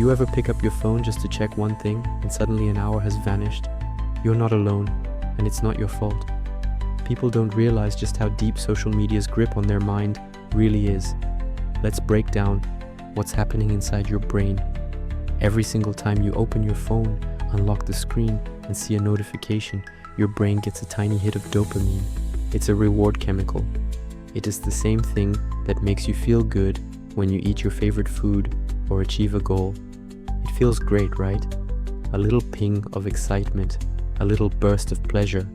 you ever pick up your phone just to check one thing and suddenly an hour has vanished? You're not alone, and it's not your fault. People don't realize just how deep social media's grip on their mind really is. Let's break down what's happening inside your brain. Every single time you open your phone, unlock the screen, and see a notification, your brain gets a tiny hit of dopamine. It's a reward chemical. It is the same thing that makes you feel good when you eat your favorite food or achieve a goal. It feels great, right? A little ping of excitement, a little burst of pleasure.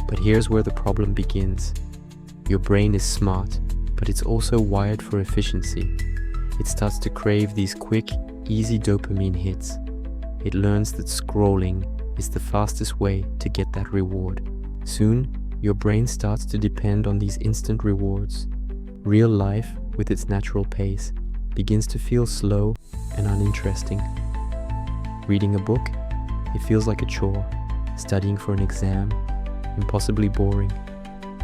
But here's where the problem begins. Your brain is smart, but it's also wired for efficiency. It starts to crave these quick, easy dopamine hits. It learns that scrolling is the fastest way to get that reward. Soon, your brain starts to depend on these instant rewards. Real life, with its natural pace, begins to feel slow and uninteresting. Reading a book, it feels like a chore. Studying for an exam, impossibly boring.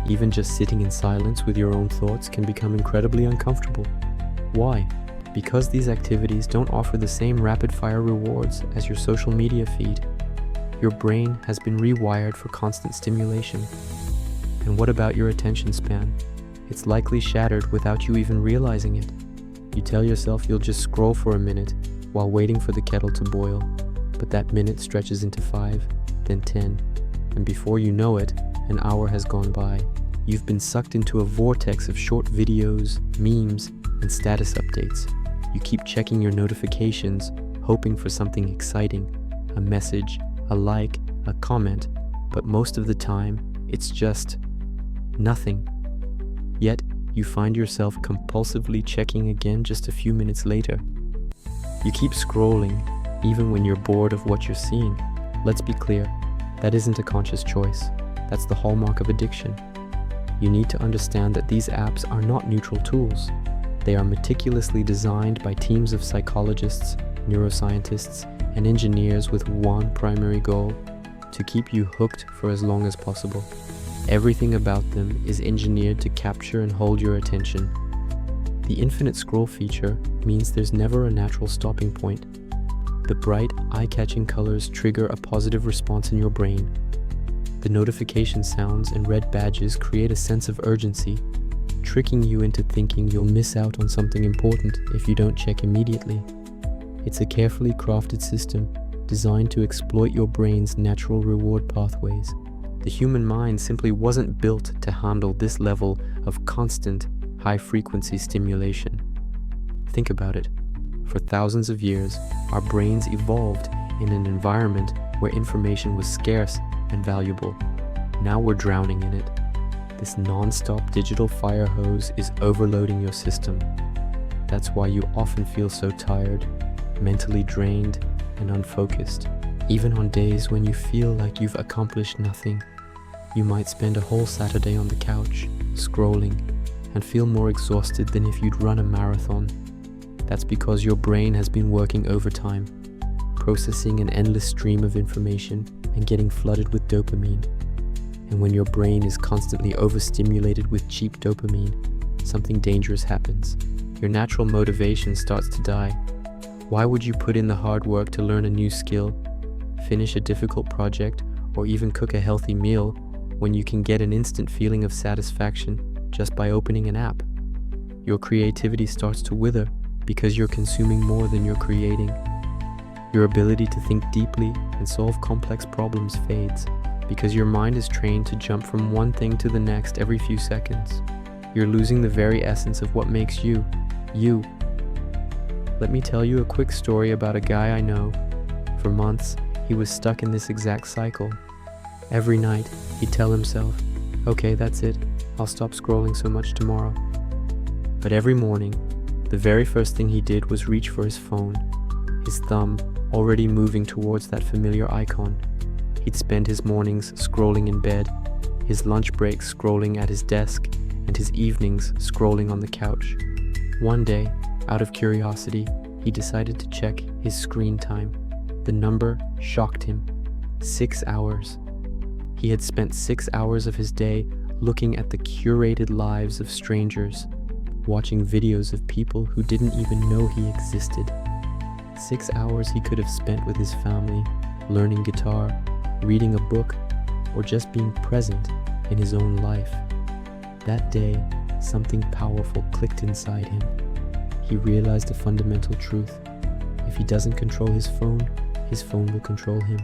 Even just sitting in silence with your own thoughts can become incredibly uncomfortable. Why? Because these activities don't offer the same rapid-fire rewards as your social media feed. Your brain has been rewired for constant stimulation. And what about your attention span? It's likely shattered without you even realizing it. You tell yourself you'll just scroll for a minute while waiting for the kettle to boil, but that minute stretches into 5, then 10, and before you know it, an hour has gone by. You've been sucked into a vortex of short videos, memes, and status updates. You keep checking your notifications, hoping for something exciting, a message, a like, a comment, but most of the time, it's just nothing. Yet, you find yourself compulsively checking again just a few minutes later. You keep scrolling, even when you're bored of what you're seeing. Let's be clear, that isn't a conscious choice. That's the hallmark of addiction. You need to understand that these apps are not neutral tools. They are meticulously designed by teams of psychologists, neuroscientists, and engineers with one primary goal: to keep you hooked for as long as possible. Everything about them is engineered to capture and hold your attention. The infinite scroll feature means there's never a natural stopping point. The bright, eye-catching colors trigger a positive response in your brain. The notification sounds and red badges create a sense of urgency, tricking you into thinking you'll miss out on something important if you don't check immediately. It's a carefully crafted system designed to exploit your brain's natural reward pathways. The human mind simply wasn't built to handle this level of constant, high-frequency stimulation. Think about it. For thousands of years, our brains evolved in an environment where information was scarce and valuable. Now we're drowning in it. This non-stop digital fire hose is overloading your system. That's why you often feel so tired, mentally drained, and unfocused. Even on days when you feel like you've accomplished nothing, you might spend a whole Saturday on the couch, scrolling, and feel more exhausted than if you'd run a marathon. That's because your brain has been working overtime, processing an endless stream of information and getting flooded with dopamine. And when your brain is constantly overstimulated with cheap dopamine, something dangerous happens. Your natural motivation starts to die. Why would you put in the hard work to learn a new skill, finish a difficult project, or even cook a healthy meal when you can get an instant feeling of satisfaction just by opening an app? Your creativity starts to wither because you're consuming more than you're creating. Your ability to think deeply and solve complex problems fades because your mind is trained to jump from one thing to the next every few seconds. You're losing the very essence of what makes you, you. Let me tell you a quick story about a guy I know. For months, he was stuck in this exact cycle. Every night, he'd tell himself, "Okay, that's it. I'll stop scrolling so much tomorrow." But every morning, the very first thing he did was reach for his phone, his thumb already moving towards that familiar icon. He'd spend his mornings scrolling in bed, his lunch breaks scrolling at his desk, and his evenings scrolling on the couch. One day, out of curiosity, he decided to check his screen time. The number shocked him. 6 hours. He had spent 6 hours of his day looking at the curated lives of strangers, watching videos of people who didn't even know he existed. 6 hours he could have spent with his family, learning guitar, reading a book, or just being present in his own life. That day, something powerful clicked inside him. He realized a fundamental truth. If he doesn't control his phone will control him.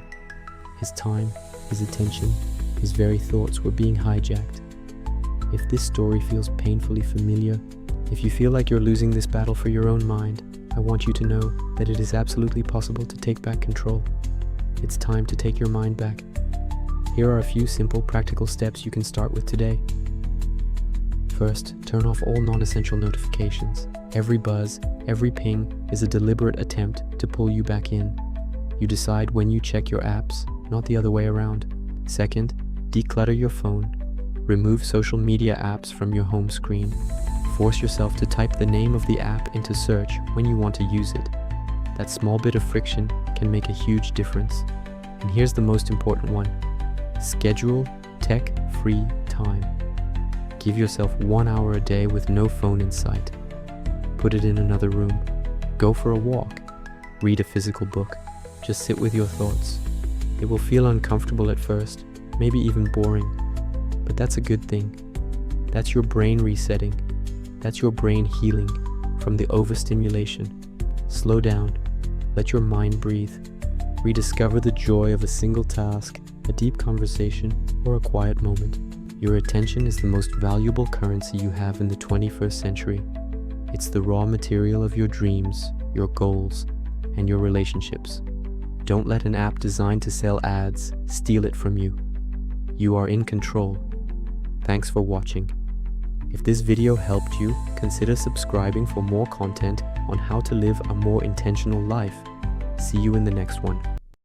His time, his attention, his very thoughts were being hijacked. If this story feels painfully familiar, if you feel like you're losing this battle for your own mind, I want you to know that it is absolutely possible to take back control. It's time to take your mind back. Here are a few simple, practical steps you can start with today. First, turn off all non-essential notifications. Every buzz, every ping is a deliberate attempt to pull you back in. You decide when you check your apps, not the other way around. Second, declutter your phone. Remove social media apps from your home screen. Force yourself to type the name of the app into search when you want to use it. That small bit of friction can make a huge difference. And here's the most important one. Schedule tech-free time. Give yourself 1 hour a day with no phone in sight. Put it in another room. Go for a walk. Read a physical book. Just sit with your thoughts. It will feel uncomfortable at first, maybe even boring. But that's a good thing. That's your brain resetting. That's your brain healing from the overstimulation. Slow down. Let your mind breathe. Rediscover the joy of a single task, a deep conversation, or a quiet moment. Your attention is the most valuable currency you have in the 21st century. It's the raw material of your dreams, your goals, and your relationships. Don't let an app designed to sell ads steal it from you. You are in control. Thanks for watching. If this video helped you, consider subscribing for more content on how to live a more intentional life. See you in the next one.